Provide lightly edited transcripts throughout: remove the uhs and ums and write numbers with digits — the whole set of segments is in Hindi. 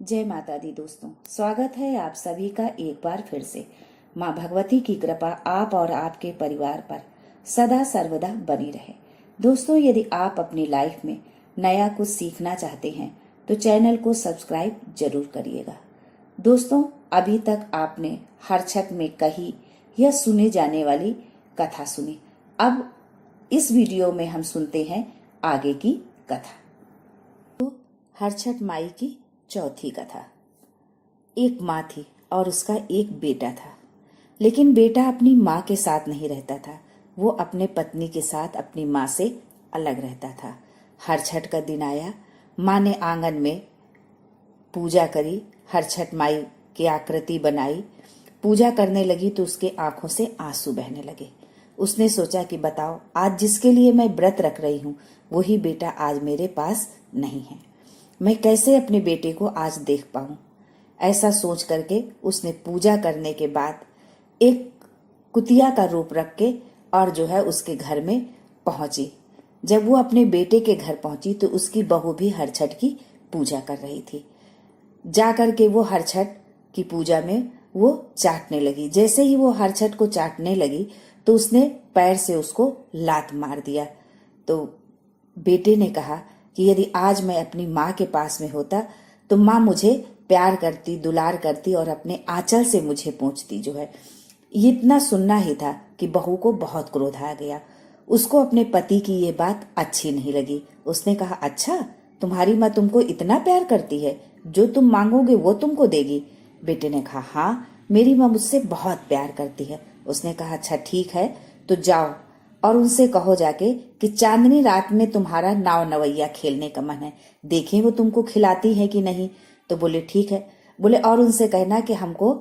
जय माता दी दोस्तों, स्वागत है आप सभी का एक बार फिर से। माँ भगवती की कृपा आप और आपके परिवार पर सदा सर्वदा बनी रहे। दोस्तों, यदि आप अपनी लाइफ में नया कुछ सीखना चाहते हैं तो चैनल को सब्सक्राइब जरूर करिएगा। दोस्तों, अभी तक आपने हर छठ में कही यह सुने जाने वाली कथा सुनी। अब इस वीडियो में हम सुनते हैं आगे की कथा। तो हर छठ माई की चौथी कथा। एक माँ थी और उसका एक बेटा था, लेकिन बेटा अपनी माँ के साथ नहीं रहता था। वो अपने पत्नी के साथ अपनी माँ से अलग रहता था। हर छठ का दिन आया, माँ ने आंगन में पूजा करी, हर छठ माई की आकृति बनाई। पूजा करने लगी तो उसके आंखों से आंसू बहने लगे। उसने सोचा कि बताओ, आज जिसके लिए मैं व्रत रख रही हूँ वही बेटा आज मेरे पास नहीं है। मैं कैसे अपने बेटे को आज देख पाऊं? ऐसा सोच करके उसने पूजा करने के बाद एक कुतिया का रूप रख के और जो है उसके घर में पहुंची। जब वो अपने बेटे के घर पहुंची तो उसकी बहू भी हर छठ की पूजा कर रही थी। जा करके वो हर छठ की पूजा में वो चाटने लगी। जैसे ही वो हर छठ को चाटने लगी तो उसने पैर से उसको लात मार दिया। तो बेटे ने कहा कि यदि आज मैं अपनी माँ के पास में होता तो माँ मुझे प्यार करती, दुलार करती और अपने आंचल से मुझे पोंछती। जो है ये इतना सुनना ही था कि बहू को बहुत क्रोध आ गया। उसको अपने पति की ये बात अच्छी नहीं लगी। उसने कहा, अच्छा, तुम्हारी माँ तुमको इतना प्यार करती है, जो तुम मांगोगे वो तुमको देगी? बेटे ने कहा, हाँ, मेरी माँ मुझसे बहुत प्यार करती है। उसने कहा, अच्छा ठीक है, तो जाओ और उनसे कहो जाके कि चांदनी रात में तुम्हारा नाव नवैया खेलने का मन है, देखें वो तुमको खिलाती है कि नहीं। तो बोले ठीक है। बोले और उनसे कहना कि हमको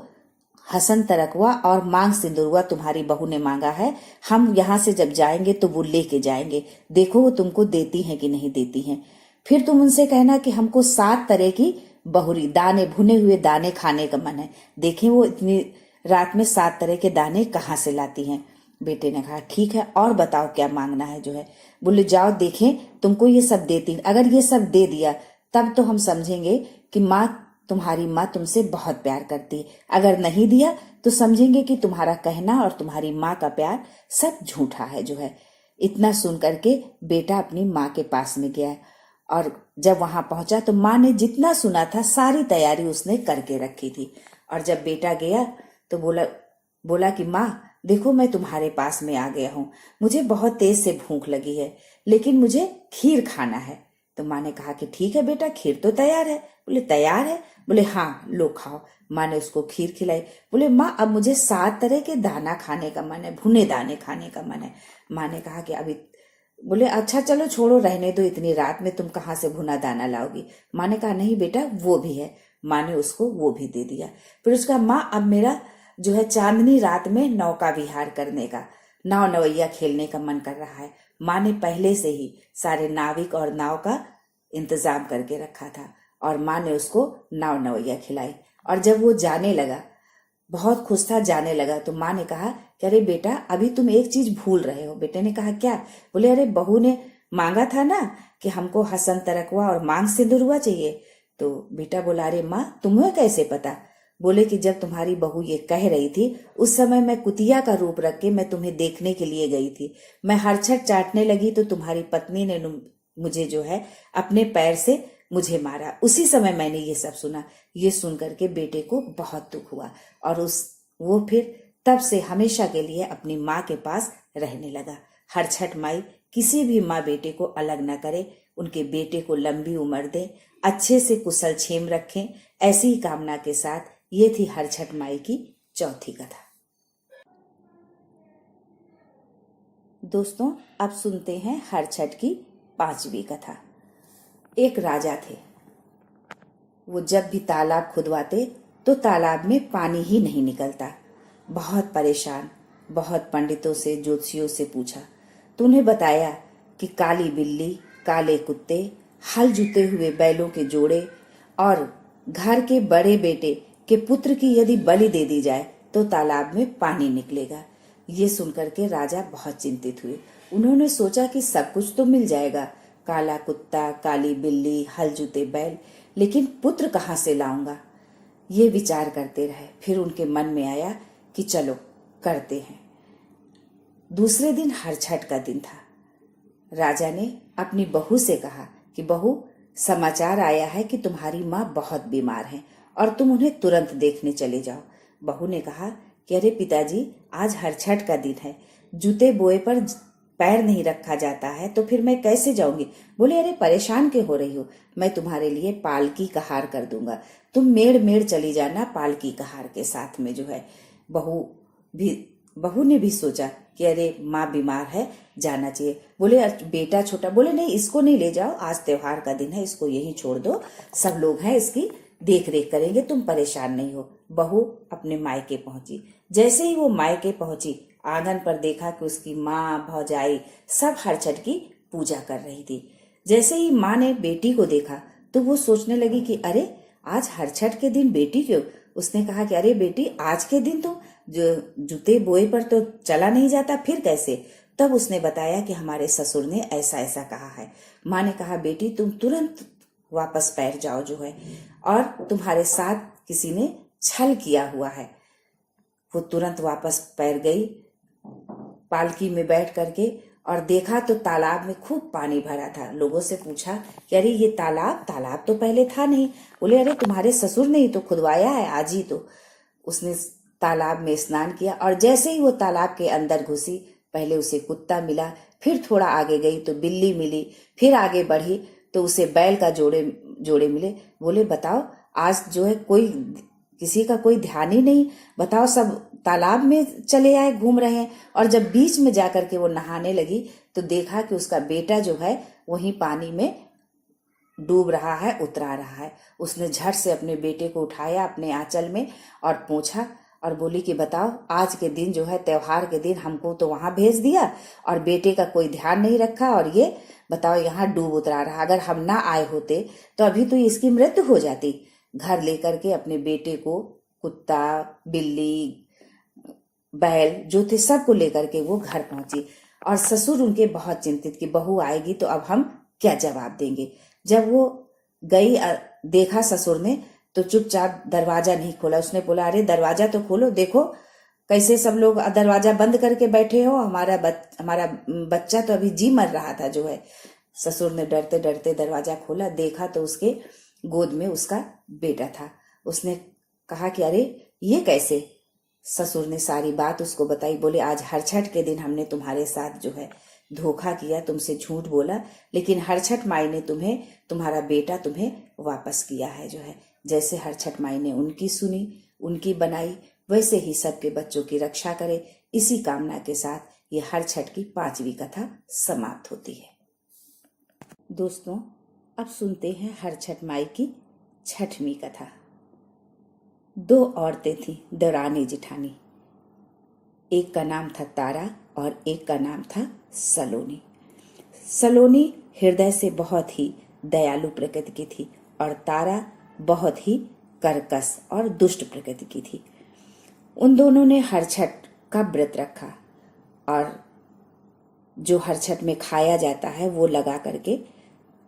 हसन तरकवा और मांग सिंदूरवा तुम्हारी बहू ने मांगा है, हम यहाँ से जब जाएंगे तो वो लेके जाएंगे, देखो वो तुमको देती है कि नहीं देती है। फिर तुम उनसे कहना कि हमको 7 तरह की बहुरी दाने, भुने हुए दाने खाने का मन है, देखें वो इतनी रात में 7 तरह के दाने कहाँ से लाती हैं। बेटे ने कहा, ठीक है, और बताओ क्या मांगना है। जो है बोले, जाओ देखें तुमको ये सब देती, अगर ये सब दे दिया तब तो हम समझेंगे कि माँ, तुम्हारी माँ तुमसे बहुत प्यार करती है, अगर नहीं दिया तो समझेंगे कि तुम्हारा कहना और तुम्हारी माँ का प्यार सब झूठा है। जो है इतना सुन करके बेटा अपनी माँ के पास में गया और जब वहां पहुंचा तो माँ ने जितना सुना था सारी तैयारी उसने करके रखी थी। और जब बेटा गया तो बोला कि माँ देखो, मैं तुम्हारे पास में आ गया हूँ, मुझे बहुत तेज से भूख लगी है, लेकिन मुझे खीर खाना है। तो माँ ने कहा कि ठीक है बेटा, खीर तो तैयार है। बोले तैयार है? बोले हाँ, लो खाओ। माँ ने उसको खीर खिलाई। बोले माँ, अब मुझे 7 तरह के दाना खाने का मन है, भुने दाने खाने का मन है। माँ ने कहा कि अभी, बोले अच्छा चलो छोड़ो, रहने दो, इतनी रात में तुम कहाँ से भुना दाना लाओगी? माँ ने कहा नहीं बेटा, वो भी है। माँ ने उसको वो भी दे दिया। फिर उसका, माँ अब मेरा जो है चांदनी रात में नौका विहार करने का, नाव नवैया खेलने का मन कर रहा है। माँ ने पहले से ही सारे नाविक और नाव का इंतजाम करके रखा था और माँ ने उसको नाव नवैया खिलाई। और जब वो जाने लगा, बहुत खुश था, जाने लगा, तो माँ ने कहा कि अरे बेटा, अभी तुम एक चीज भूल रहे हो। बेटे ने कहा क्या? बोले अरे बहू ने मांगा था ना कि हमको हसन तरकवा और मांग सिंदूरवा चाहिए। तो बेटा बोला, अरे माँ, तुम्हें कैसे पता? बोले कि जब तुम्हारी बहू ये कह रही थी उस समय मैं कुतिया का रूप रख के मैं तुम्हें देखने के लिए गई थी। मैं हर छठ चाटने लगी तो तुम्हारी पत्नी ने मुझे जो है अपने पैर से मुझे मारा, उसी समय मैंने ये सब सुना। ये सुन करके बेटे को बहुत दुख हुआ और वो फिर तब से हमेशा के लिए अपनी माँ के पास रहने लगा। हर छठ माई किसी भी माँ बेटे को अलग न करे, उनके बेटे को लंबी उम्र दे, अच्छे से कुशल क्षेम रखें, ऐसी ही कामना के साथ ये थी हर छठ माई की चौथी कथा। दोस्तों, अब सुनते हैं हर छठ की 5वीं कथा। एक राजा थे। वो जब भी तालाब खुदवाते तो तालाब में पानी ही नहीं निकलता। बहुत परेशान, बहुत पंडितों से, ज्योतिषियों से पूछा तो उन्हें बताया कि काली बिल्ली, काले कुत्ते, हल जुते हुए बैलों के जोड़े और घर के बड़े बेटे के पुत्र की यदि बलि दे दी जाए तो तालाब में पानी निकलेगा। ये सुनकर के राजा बहुत चिंतित हुए। उन्होंने सोचा कि सब कुछ तो मिल जाएगा, काला कुत्ता, काली बिल्ली, हल जुते बैल, लेकिन पुत्र कहाँ से लाऊंगा। ये विचार करते रहे। फिर उनके मन में आया कि चलो करते हैं। दूसरे दिन हरछठ का दिन था। राजा ने अपनी बहू से कहा कि बहू, समाचार आया है कि तुम्हारी माँ बहुत बीमार है और तुम उन्हें तुरंत देखने चले जाओ। बहू ने कहा कि अरे पिताजी, आज हरछठ का दिन है, जूते बोए पर पैर नहीं रखा जाता है, तो फिर मैं कैसे जाऊंगी। बोले अरे परेशान क्यों हो रही हो, मैं तुम्हारे लिए पालकी का हार कर दूंगा, तुम मेड़ मेड़ चली जाना पालकी का हार के साथ में जो है। बहू ने भी सोचा कि अरे माँ बीमार है, जाना चाहिए। बोले बेटा छोटा, बोले नहीं इसको नहीं ले जाओ, आज त्योहार का दिन है, इसको यहीं छोड़ दो, सब लोग हैं, इसकी देख रेख करेंगे, तुम परेशान नहीं हो। बहू अपने मायके पहुंची। जैसे ही वो मायके पहुंची, आंगन पर देखा कि उसकी माँ भौजाई सब हरछठ की पूजा कर रही थी। जैसे ही माँ ने बेटी को देखा तो वो सोचने लगी कि अरे आज हरछठ के दिन बेटी क्यों। उसने कहा कि अरे बेटी, आज के दिन तो जूते बोए पर तो चला नहीं जाता, फिर कैसे। तब उसने बताया कि हमारे ससुर ने ऐसा ऐसा कहा है। माँ ने कहा बेटी तुम तुरंत वापस बैठ जाओ जो है, और तुम्हारे साथ किसी ने छल किया हुआ है। वो तुरंत वापस पैर गई पालकी में बैठ करके, और देखा तो तालाब में खूब पानी भरा था। लोगों से पूछा कि अरे ये तालाब तो पहले था नहीं। बोले अरे तुम्हारे ससुर ने ही तो खुदवाया है आज ही तो। उसने तालाब में स्नान किया, और जैसे ही वो तालाब के अंदर घुसी, पहले उसे कुत्ता मिला, फिर थोड़ा आगे गई तो बिल्ली मिली, फिर आगे बढ़ी तो उसे बैल का जोड़े मिले। बोले बताओ, आज जो है कोई किसी का कोई ध्यान ही नहीं, बताओ सब तालाब में चले आए, घूम रहे हैं। और जब बीच में जाकर के वो नहाने लगी तो देखा कि उसका बेटा जो है वहीं पानी में डूब रहा है, उतरा रहा है। उसने झट से अपने बेटे को उठाया अपने आंचल में और पोंछा, और बोली कि बताओ, आज के दिन जो है त्योहार के दिन हमको तो वहां भेज दिया और बेटे का कोई ध्यान नहीं रखा, और ये बताओ यहाँ डूब उतरा रहा। अगर हम ना आए होते तो अभी तो इसकी मृत्यु हो जाती। घर लेकर के अपने बेटे को कुत्ता, बिल्ली, बैल जो थे सबको लेकर के वो घर पहुंची। और ससुर उनके बहुत चिंतित कि बहू आएगी तो अब हम क्या जवाब देंगे। जब वो गई, देखा ससुर ने तो चुपचाप दरवाजा नहीं खोला। उसने बोला अरे दरवाजा तो खोलो, देखो कैसे सब लोग दरवाजा बंद करके बैठे हो, हमारा बच्चा तो अभी जी मर रहा था जो है। ससुर ने डरते डरते दरवाजा खोला, देखा तो उसके गोद में उसका बेटा था। उसने कहा कि अरे ये कैसे। ससुर ने सारी बात उसको बताई। बोले आज हरछठ के दिन हमने तुम्हारे साथ जो है धोखा किया, तुमसे झूठ बोला, लेकिन हरछठ माई ने तुम्हारा बेटा तुम्हें वापस किया है जो है। जैसे हरछठ माई ने उनकी सुनी, उनकी बनाई, वैसे ही सबके बच्चों की रक्षा करे। इसी कामना के साथ ये हरछठ की 5वीं कथा समाप्त होती है। दोस्तों, अब सुनते हैं हरछठ माई की 6वीं कथा। 2 औरतें थीं, देवरानी जेठानी। एक का नाम था तारा और एक का नाम था सलोनी। सलोनी हृदय से बहुत ही दयालु प्रकृति की थी और तारा बहुत ही कर्कश और दुष्ट प्रकृति की थी। उन दोनों ने हरछठ का व्रत रखा और जो हरछठ में खाया जाता है वो लगा करके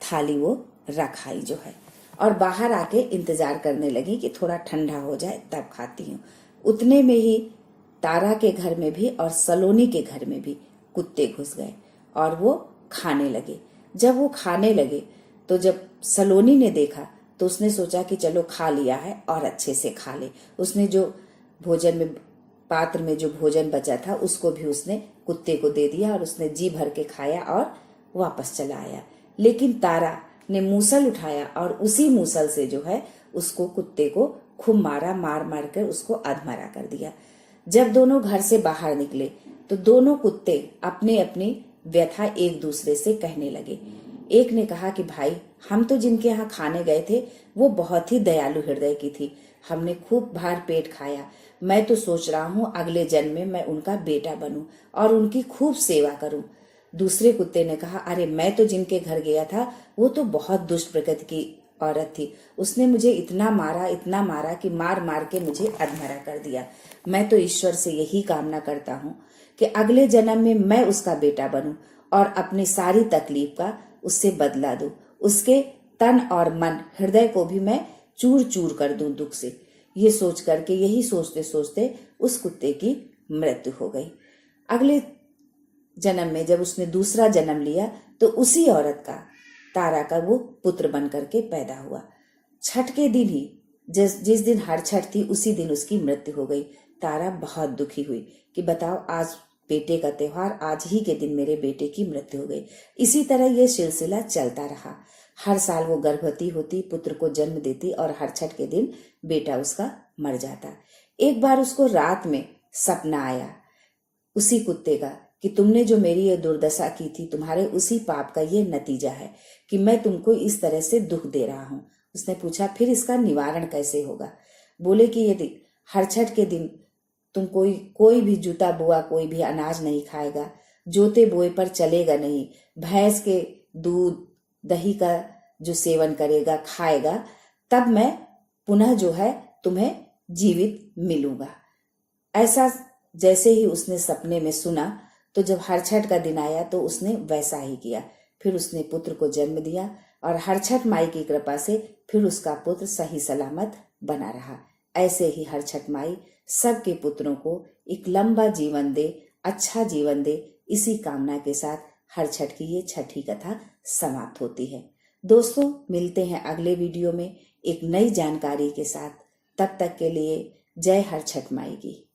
थाली वो रखाई जो है, और बाहर आके इंतजार करने लगी कि थोड़ा ठंडा हो जाए तब खाती हूँ। उतने में ही तारा के घर में भी और सलोनी के घर में भी कुत्ते घुस गए और वो खाने लगे। जब वो खाने लगे तो जब सलोनी ने देखा तो उसने सोचा कि चलो खा लिया है और अच्छे से खा ले। उसने जो भोजन में पात्र में जो भोजन बचा था उसको भी उसने कुत्ते को दे दिया और उसने जी भर के खाया और वापस चला आया। लेकिन तारा ने मूसल उठाया और उसी मूसल से जो है उसको कुत्ते को खूब मार मार कर उसको अधमरा कर दिया। जब दोनों घर से बाहर निकले तो दोनों कुत्ते अपने अपनी व्यथा एक दूसरे से कहने लगे। एक ने कहा कि भाई, हम तो जिनके यहाँ खाने गए थे वो बहुत ही दयालु हृदय की थी, हमने खूब भर पेट खाया। मैं तो सोच रहा हूँ अगले जन्म में मैं उनका बेटा बनूं और उनकी खूब सेवा करूं। दूसरे कुत्ते ने कहा, अरे मैं तो जिनके घर गया था वो तो बहुत दुष्ट प्रकृति की औरत थी, उसने मुझे इतना मारा कि मार मार के मुझे अधमरा कर दिया। मैं तो ईश्वर से यही कामना करता हूँ कि अगले जन्म में मैं उसका बेटा बनूं और अपनी सारी तकलीफ का उससे बदला दूं, उसके तन और मन हृदय को भी मैं चूर चूर कर दूं दुख से। ये सोच करके, यही सोचते सोचते उस कुत्ते की मृत्यु हो गई। अगले जन्म में जब उसने दूसरा जन्म लिया तो उसी औरत का, तारा का, वो पुत्र बन करके पैदा हुआ। छठ के दिन ही, जिस दिन हर छठ थी उसी दिन उसकी मृत्यु हो गई। तारा बहुत दुखी हुई कि बताओ, आज बेटे का त्योहार, आज ही के दिन मेरे बेटे की मृत्यु हो गई। इसी तरह ये सिलसिला चलता रहा। हर साल वो गर्भवती होती, पुत्र को जन्म देती और हर छठ के दिन बेटा उसका मर जाता। एक बार उसको रात में सपना आया उसी कुत्ते का कि तुमने जो मेरी ये दुर्दशा की थी, तुम्हारे उसी पाप का ये नतीजा है कि मैं तुमको इस तरह से दुख दे रहा हूं। उसने पूछा, फिर इसका निवारण कैसे होगा? बोले कि यदि हर छठ के दिन तुम कोई भी जूता बोआ, कोई भी अनाज नहीं खाएगा, जोते बोए पर चलेगा नहीं, भैंस के दूध दही का जो सेवन करेगा, खाएगा, तब मैं पुनः जो है तुम्हें जीवित मिलूंगा। ऐसा जैसे ही उसने सपने में सुना तो जब हर छठ का दिन आया तो उसने वैसा ही किया। फिर उसने पुत्र को जन्म दिया और हर छठ माई की कृपा से फिर उसका पुत्र सही सलामत बना रहा। ऐसे ही हर छठ माई सबके पुत्रों को एक लंबा जीवन दे, अच्छा जीवन दे, इसी कामना के साथ हर छठ की ये छठी कथा समाप्त होती है। दोस्तों, मिलते हैं अगले वीडियो में एक नई जानकारी के साथ। तब तक के लिए जय हर छठ माई की।